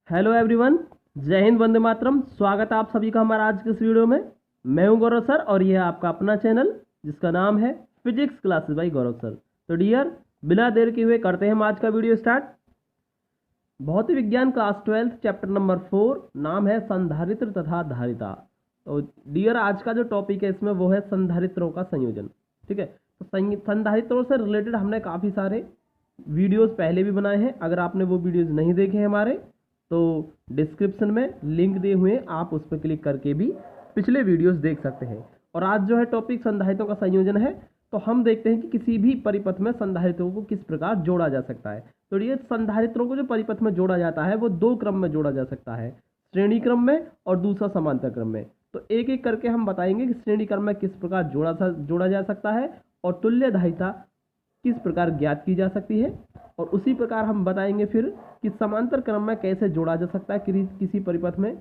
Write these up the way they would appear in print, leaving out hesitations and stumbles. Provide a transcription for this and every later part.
Hello everyone, जय हिंद, वंदे मातरम। स्वागत है आप सभी का हमारा आज के इस वीडियो में। मैं हूं गौरव सर और यह है आपका अपना चैनल जिसका नाम है फिजिक्स क्लासेस बाय गौरव सर। तो डियर, बिना देर के हुए करते हैं हम आज का वीडियो स्टार्ट। भौतिक विज्ञान क्लास 12 चैप्टर नंबर 4, नाम है संधारित्र तथा धारिता। तो डियर, आज का जो टॉपिक है इसमें वो है संधारित्रों का संयोजन। ठीक है, तो संधारित्रों से रिलेटेड हमने काफ़ी सारे वीडियोस पहले भी बनाए हैं। अगर आपने वो वीडियोस नहीं देखे हैं हमारे, तो डिस्क्रिप्शन में लिंक दिए हुए हैं, आप उस पर क्लिक करके भी पिछले वीडियोस देख सकते हैं। और आज जो है टॉपिक संधारित्रों का संयोजन है, तो हम देखते हैं कि किसी भी परिपथ में संधारित्रों को किस प्रकार जोड़ा जा सकता है। तो ये संधारित्रों को जो परिपथ में जोड़ा जाता है वो दो क्रम में जोड़ा जा सकता है, श्रेणी क्रम में और दूसरा समांतर क्रम में। तो एक एक करके हम बताएंगे कि श्रेणी क्रम में किस प्रकार जोड़ा जा सकता है और तुल्य धारिता किस प्रकार ज्ञात की जा सकती है। और उसी प्रकार हम बताएंगे फिर कि समांतर क्रम में कैसे जोड़ा जा सकता है किसी परिपथ में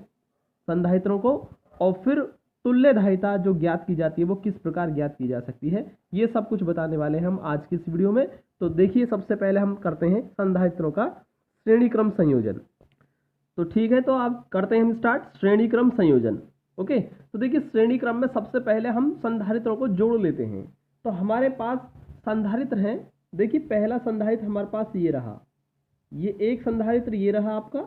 संधारित्रों को, और फिर तुल्य धारिता जो ज्ञात की जाती है वो किस प्रकार ज्ञात की जा सकती है। ये सब कुछ बताने वाले हैं हम आज की इस वीडियो में। तो देखिए, सबसे पहले हम करते हैं संधारित्रों का श्रेणी क्रम संयोजन। तो ठीक है, तो आप करते हैं हम स्टार्ट श्रेणी क्रम संयोजन। ओके, तो देखिए श्रेणी क्रम में सबसे पहले हम संधारित्रों को जोड़ लेते हैं। तो हमारे पास संधारित्र हैं। देखिए, पहला संधारित्र हमारे पास ये रहा, ये एक संधारित्र ये रहा आपका,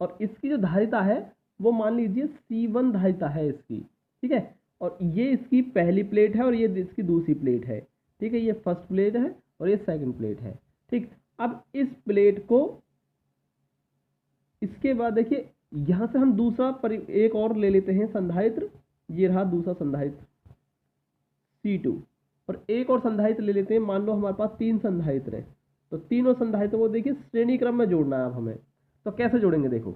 और इसकी जो धारिता है वो मान लीजिए C1 धारिता है इसकी। ठीक है, और ये इसकी पहली प्लेट है और ये इसकी दूसरी प्लेट है। ठीक है, ये फर्स्ट प्लेट है और ये सेकंड प्लेट है। ठीक, अब इस प्लेट को, इसके बाद देखिए यहाँ से हम दूसरा एक और ले लेते हैं संधारित्र। ये रहा दूसरा संधारित्र C2, और एक और संधारित्र ले लेते हैं। मान लो हमारे पास 3 संधारित्र हैं, तो तीनों संधारित्रों को देखिए श्रेणी क्रम में जोड़ना है अब हमें। तो कैसे जोड़ेंगे, देखो,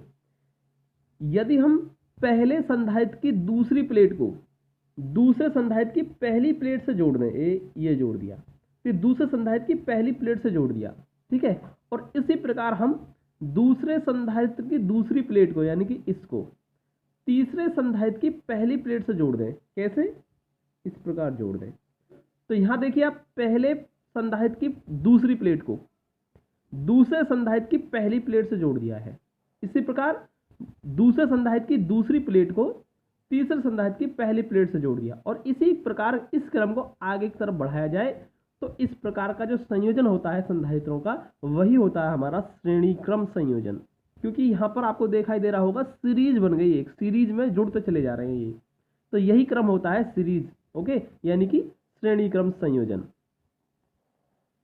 यदि हम पहले संधारित्र की दूसरी प्लेट को दूसरे संधारित्र की पहली प्लेट से जोड़ दें, ये जोड़ दिया, फिर दूसरे संधारित्र की पहली प्लेट से जोड़ दिया। ठीक है, और इसी प्रकार हम दूसरे संधारित्र की दूसरी प्लेट को, यानी कि इसको, तीसरे संधारित्र की पहली प्लेट से जोड़ दें। कैसे, इस प्रकार जोड़ दें। तो यहां देखिए, आप पहले संधारित्र की दूसरी प्लेट को दूसरे संधारित्र की पहली प्लेट से जोड़ दिया है। इसी प्रकार दूसरे संधारित्र की दूसरी प्लेट को तीसरे संधारित्र की पहली प्लेट से जोड़ दिया, और इसी प्रकार इस क्रम को आगे की तरफ बढ़ाया जाए तो इस प्रकार का जो संयोजन होता है संधारित्रों का, वही होता है हमारा श्रेणी क्रम संयोजन। क्योंकि यहाँ पर आपको दिखाई दे रहा होगा सीरीज बन गई, एक सीरीज में जुड़ते चले जा रहे हैं ये, तो यही क्रम होता है सीरीज। ओके, यानी कि श्रेणी क्रम संयोजन।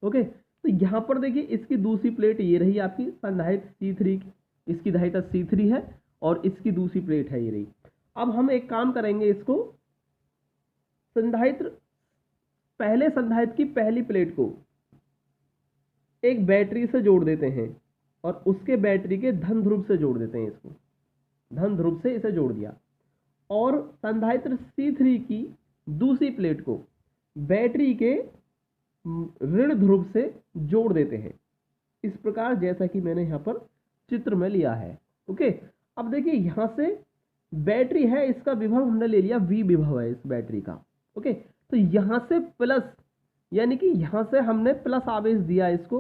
ओके, तो यहां पर देखिए इसकी दूसरी प्लेट ये रही आपकी संधारित्र C3, इसकी धारिता C3 है और इसकी दूसरी प्लेट है ये रही। अब हम एक काम करेंगे, इसको पहले संधारित्र की पहली प्लेट को एक बैटरी से जोड़ देते हैं और उसके बैटरी के धन ध्रुव से जोड़ देते हैं। इसको धन ध्रुव से इसे जोड़ दिया, और संधारित्र C3 की दूसरी प्लेट को बैटरी के ऋण ध्रुव से जोड़ देते हैं, इस प्रकार जैसा कि मैंने यहाँ पर चित्र में लिया है। ओके, अब देखिए यहाँ से बैटरी है, इसका विभव हमने ले लिया V विभव है इस बैटरी का। ओके, तो यहाँ से प्लस, यानी कि यहाँ से हमने प्लस आवेश दिया इसको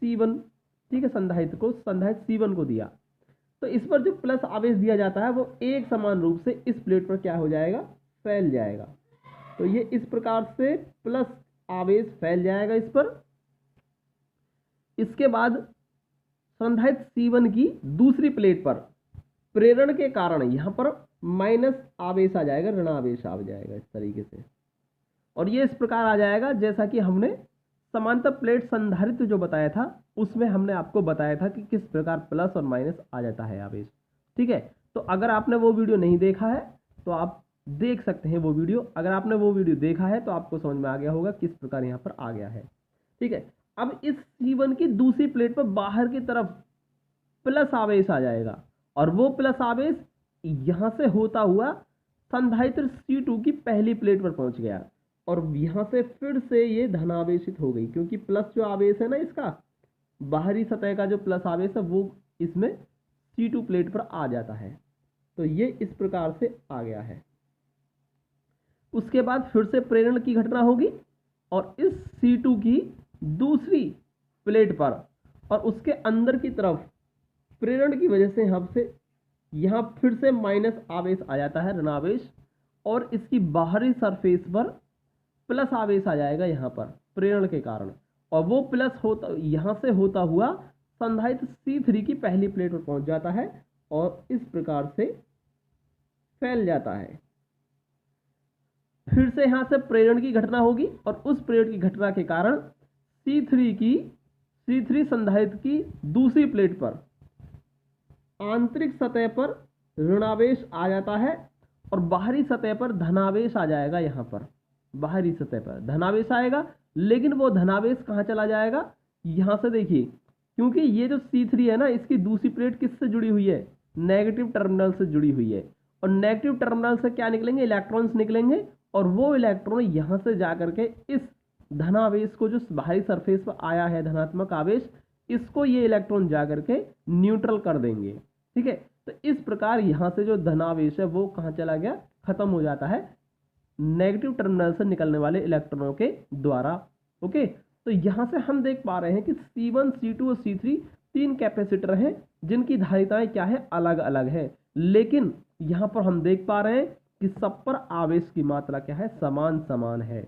C1। ठीक है, संधारित्र C1 को दिया, तो इस पर जो प्लस आवेश दिया जाता है वो एक समान रूप से इस प्लेट पर क्या हो जाएगा, फैल जाएगा। तो ये इस प्रकार से प्लस आवेश फैल जाएगा इस पर। इसके बाद संधारित्र C1 की दूसरी प्लेट पर प्रेरण के कारण यहां पर माइनस आवेश आ जाएगा, ऋण आवेश आ जाएगा इस तरीके से, और ये इस प्रकार आ जाएगा जैसा कि हमने समांतर प्लेट संधारित्र जो बताया था उसमें हमने आपको बताया था कि किस प्रकार प्लस और माइनस आ जाता है आवेश। ठीक है, तो अगर आपने वो वीडियो नहीं देखा है तो आप देख सकते हैं वो वीडियो। अगर आपने वो वीडियो देखा है तो आपको समझ में आ गया होगा किस प्रकार यहाँ पर आ गया है। ठीक है, अब इस C1 की दूसरी प्लेट पर बाहर की तरफ प्लस आवेश आ जाएगा, और वो प्लस आवेश यहाँ से होता हुआ संधारित्र C2 की पहली प्लेट पर पहुंच गया, और यहाँ से फिर से ये धनावेशित हो गई, क्योंकि प्लस जो आवेश है ना, इसका बाहरी सतह का जो प्लस आवेश है वो इसमें C2 प्लेट पर आ जाता है। तो ये इस प्रकार से आ गया है। उसके बाद फिर से प्रेरण की घटना होगी, और इस C2 की दूसरी प्लेट पर और उसके अंदर की तरफ प्रेरण की वजह से यहाँ फिर से माइनस आवेश आ जाता है, ऋणावेश, और इसकी बाहरी सरफेस पर प्लस आवेश आ जाएगा यहाँ पर प्रेरण के कारण, और वो प्लस होता यहाँ से होता हुआ संधारित्र C3 की पहली प्लेट पर पहुंच जाता है और इस प्रकार से फैल जाता है। फिर से यहाँ से प्रेरण की घटना होगी और उस प्रेरण की घटना के कारण C3 संधारित्र की दूसरी प्लेट पर आंतरिक सतह पर ऋणावेश आ जाता है और बाहरी सतह पर धनावेश आ जाएगा। यहाँ पर बाहरी सतह पर धनावेश आएगा, लेकिन वो धनावेश कहाँ चला जाएगा, यहाँ से देखिए, क्योंकि ये जो C3 है ना, इसकी दूसरी प्लेट किससे जुड़ी हुई है, नेगेटिव टर्मिनल से जुड़ी हुई है, और नेगेटिव टर्मिनल से क्या निकलेंगे, इलेक्ट्रॉन्स निकलेंगे, और वो इलेक्ट्रॉन यहाँ से जाकर के इस धनावेश को, जो बाहरी सरफेस पर आया है धनात्मक आवेश, इसको ये इलेक्ट्रॉन जाकर के न्यूट्रल कर देंगे। ठीक है, तो इस प्रकार यहाँ से जो धनावेश है वो कहाँ चला गया, खत्म हो जाता है नेगेटिव टर्मिनल से निकलने वाले इलेक्ट्रॉनों के द्वारा। ओके, तो यहाँ से हम देख पा रहे हैं कि C1, C2 और C3 तीन कैपेसिटर हैं जिनकी धारिताएं क्या है, अलग अलग है, लेकिन यहाँ पर हम देख पा रहे हैं कि सब पर आवेश की मात्रा क्या है, समान समान है।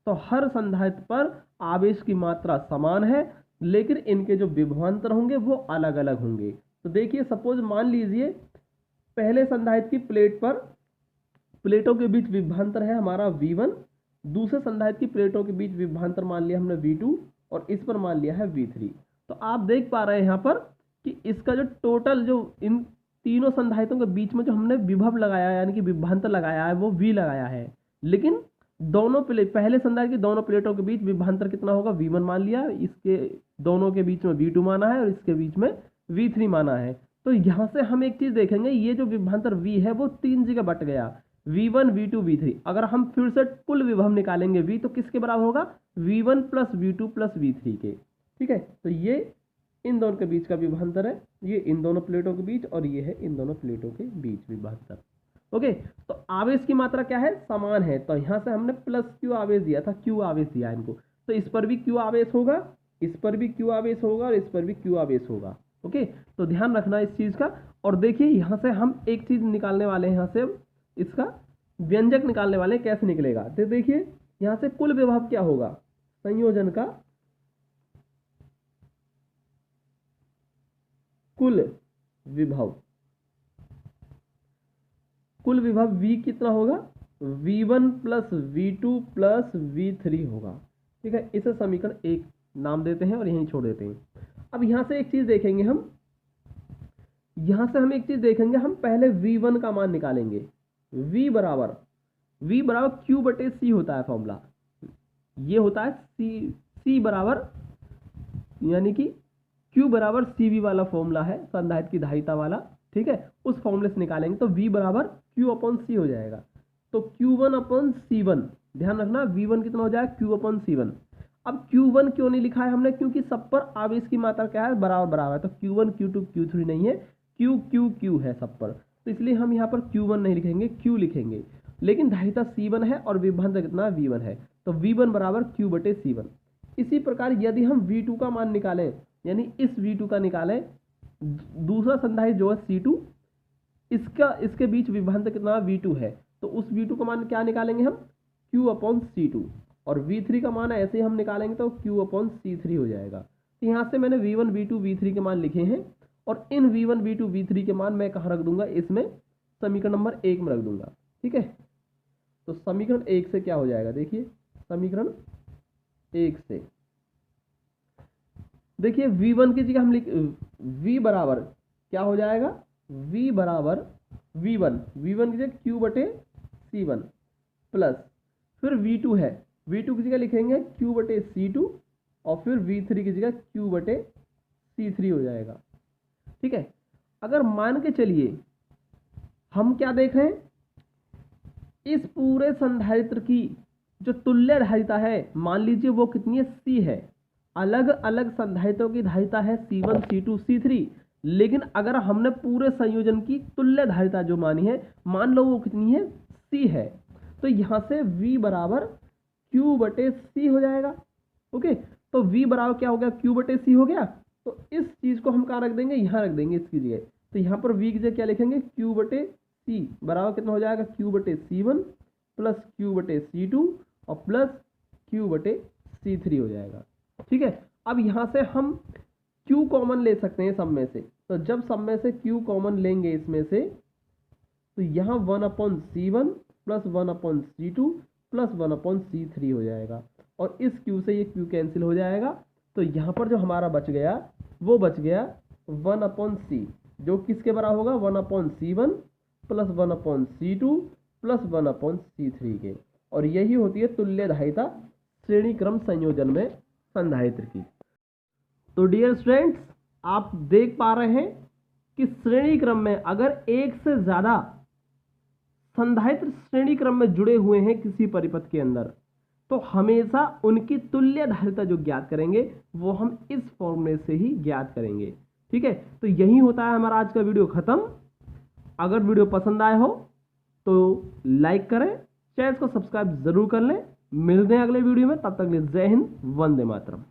तो हर संधारित्र पर आवेश की मात्रा समान है, लेकिन इनके जो विभवांतर होंगे वो अलग अलग होंगे। तो देखिए, सपोज मान लीजिए पहले संधारित्र की प्लेट पर, प्लेटों के बीच विभवांतर है हमारा V1, दूसरे संधारित्र की प्लेटों के बीच विभवांतर मान लिया हमने V2, और इस पर मान लिया है V3। तो आप देख पा रहे हैं यहाँ पर कि इसका जो टोटल, जो इन तीनों संधारित्रों के बीच में जो हमने विभव लगाया है, यानी कि विभवांतर लगाया है, वो V लगाया है, लेकिन दोनों पहले संधारित्र की दोनों प्लेटों के बीच विभवांतर कितना होगा, V1 मान लिया, इसके दोनों के बीच में V2 माना है और इसके बीच में V3 माना है। तो यहाँ से हम एक चीज देखेंगे, ये जो विभवांतर V है वो तीन जगह बट गया, V1, V2, V3। अगर हम फिर से कुल विभव निकालेंगे V, तो किसके बराबर होगा, V1 plus V2 plus V3 के। ठीक है, तो ये इन दोनों के बीच का विभवांतर है, ये इन दोनों प्लेटों के बीच, और ये है इन दोनों प्लेटों के बीच विभवांतर। ओके, तो आवेश की मात्रा क्या है, समान है। तो यहाँ से हमने प्लस Q आवेश दिया था, Q आवेश दिया इनको, तो इस पर भी Q आवेश होगा, इस पर भी Q आवेश होगा, और इस पर भी Q आवेश होगा। ओके, तो ध्यान रखना इस चीज का। और देखिए, यहाँ से हम एक चीज निकालने वाले हैं, यहाँ से इसका व्यंजक निकालने वाले हैं, कैसे निकलेगा। तो देखिए, यहाँ से कुल विभव क्या होगा, संयोजन का कुल विभव, कुल विभव V कितना होगा, V1 plus V2 plus V3 होगा। ठीक है, इसे समीकरण 1 नाम देते हैं और यहीं छोड़ देते हैं। अब यहाँ से एक चीज देखेंगे हम, यहाँ से हम एक चीज देखेंगे, हम पहले V1 का मान निकालेंगे। V बराबर Q बटे C होता है फॉर्मूला, ये होता है C बराबर, यानी कि Q बराबर CV वाला फॉर्मूला है, संधारित्र की धारिता वाला। ठीक है, उस फॉर्मूले से निकालेंगे तो V बराबर Q अपॉन C हो जाएगा। तो Q1 अपॉन C1, ध्यान रखना V1 कितना हो जाएगा, Q अपॉन C1। अब Q1 क्यों नहीं लिखा है हमने, क्योंकि सब पर आवेश की मात्रा क्या है, बराबर बराबर है। तो Q1 Q2 Q3 नहीं है, Q है सब पर, तो इसलिए हम यहाँ पर Q1 नहीं लिखेंगे, Q लिखेंगे। लेकिन धारिता C1 है और विभवांतर कितना V1 है, तो V1 बराबर Q बटे C1। इसी प्रकार यदि हम V2 का मान निकालें, यानी इस V2 का निकालें, दूसरा संधारित्र जो है C2, इसके बीच विभवांतर कितना V2 है, तो उस V2 का मान क्या निकालेंगे हम, Q अपॉन C2, और V3 का मान ऐसे ही हम निकालेंगे तो Q अपॉन C3 हो जाएगा। तो यहाँ से मैंने V1, V2, V3 के मान लिखे हैं, और इन V1, V2, V3 के मान मैं कहाँ रख दूंगा, इसमें समीकरण नंबर 1 में रख दूंगा। ठीक है, तो समीकरण 1 से क्या हो जाएगा, देखिए समीकरण 1 से देखिए V1 की जगह हम V बराबर क्या हो जाएगा, V बराबर V1 की जगह Q बटे C1 प्लस, फिर V2 है, V2 की जगह लिखेंगे Q बटे C2, और फिर V3 की जगह Q बटे C3 हो जाएगा। ठीक है, अगर मान के चलिए हम क्या देख रहे हैं, इस पूरे संधारित्र की जो तुल्य धारिता है, मान लीजिए वो कितनी है, C है। अलग अलग संधारित्रों की धारिता है C1, C2, C3, लेकिन अगर हमने पूरे संयोजन की तुल्य धारिता जो मानी है, मान लो वो कितनी है, C है, तो यहाँ से V बराबर Q बटे C हो जाएगा। ओके, तो V बराबर क्या हो गया, Q बटे C हो गया। तो इस चीज को हम कहाँ रख देंगे, यहाँ रख देंगे इसकी जगह। तो यहाँ पर v की जगह क्या लिखेंगे, q बटे c बराबर कितना हो जाएगा, q बटे c1 प्लस q बटे c2 और प्लस q बटे c3 हो जाएगा। ठीक है, अब यहाँ से हम q कॉमन ले सकते हैं सब में से। तो जब सब में से q कॉमन लेंगे इसमें से, तो यहाँ 1/c1 plus 1/c2 plus 1/c3 हो जाएगा। और इस q से ये q कैंसिल हो जाएगा। तो यहाँ पर जो हमारा बच गया वो बच गया 1/c, जो किसके बराबर होगा, 1/c1 plus 1/c2 plus 1/c3 के। और यही होती है तुल्यधारिता श्रेणी क्रम संयोजन में संधारित्र की। तो डियर स्टूडेंट्स, आप देख पा रहे हैं कि श्रेणी क्रम में अगर एक से ज्यादा संधारित्र श्रेणी क्रम में जुड़े हुए हैं किसी परिपथ के अंदर, तो हमेशा उनकी तुल्यधारिता जो ज्ञात करेंगे वो हम इस फॉर्मूले से ही ज्ञात करेंगे। ठीक है, तो यही होता है हमारा आज का वीडियो खत्म। अगर वीडियो पसंद आए हो तो लाइक करें, चैनल को सब्सक्राइब जरूर कर लें। मिलते हैं अगले वीडियो में, तब तक के लिए जय हिंद, वंदे मातरम।